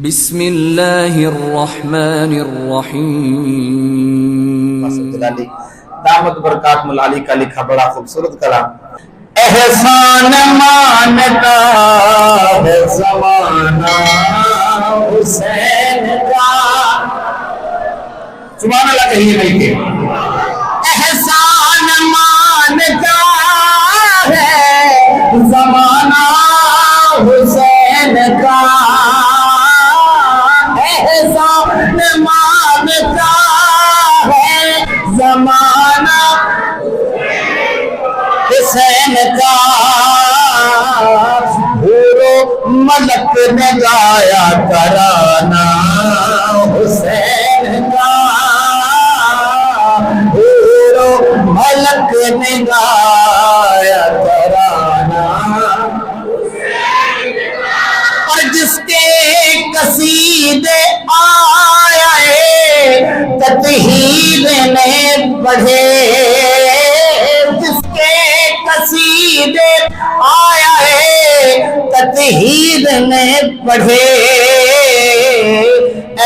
بسم اللہ الرحمن الرحیم. دامت برکات ملالی کا لکھا بڑا خوبصورت کلام. احسان مانتا ہے زمانہ حسین کا. سبحان اللہ کہیے نہیں کہ احسان مانتا ہے زمانہ حسین کا. احسان مانتا ہے زمانہ حسین کا. حور و ملک نے گایا ترانہ حسین کا. حور و ملک نے گایا ترانہ. اور جس کے قصیدے آیا تطہیر نے پڑھے. جس کے قصیدے آیا تطہیر نے پڑھے.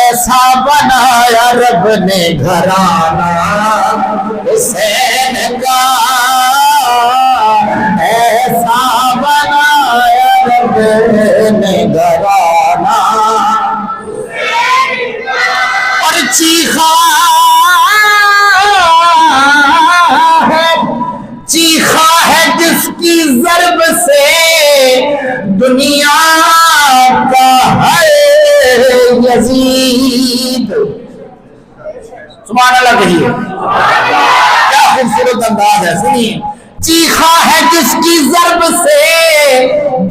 ایسا بنایا رب نے گھرانہ حسین کا. ایسا بنایا رب نے گھرانہ. اور چیخا ہے جس کی ضرب سے دنیا کا ہے یزید. سبحان اللہ کہیے, کیا خوبصورت انداز ہے. سنیے, چیخا ہے جس کی ضرب سے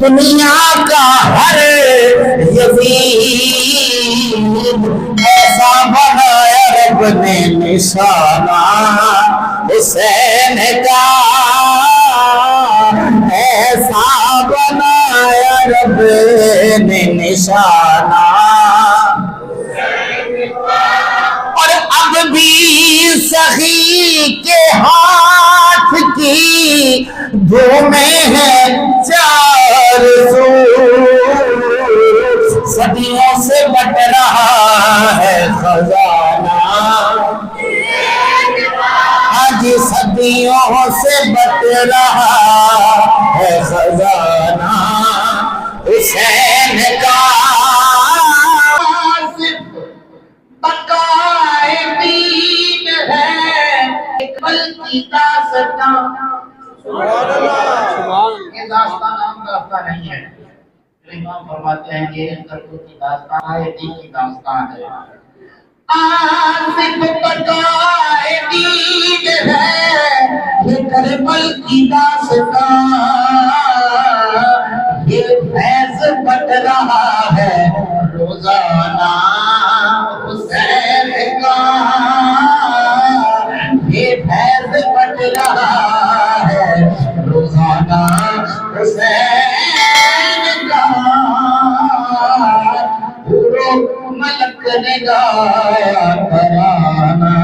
دنیا کا ہر یزید. ایسا بنایا رب نے نشانہ حسین کا. ایسا بنایا رب نے نشانہ. اور اب بھی سخی کے ہاتھ کی دھومیں ہیں چار سو. صدیوں سے بٹ رہا ہے خزانہ. آج صدیوں سے بٹ رہا ہے خزانہ حسین کا. بقائے دین ہے اقبال کی داستان. یہ داستان عام داستان نہیں ہے. امام فرماتے ہیں کہ کربلا کی داستان ہے, دین کی داستان ہے. آصف بقائے دین ہے یہ کربلا کی داستان. یہ فیض بٹ رہا ہے روزانہ حسین کا. یہ فیض بٹ رہا ہے روزانہ حسین کا. حور و ملک نے گایا ترانہ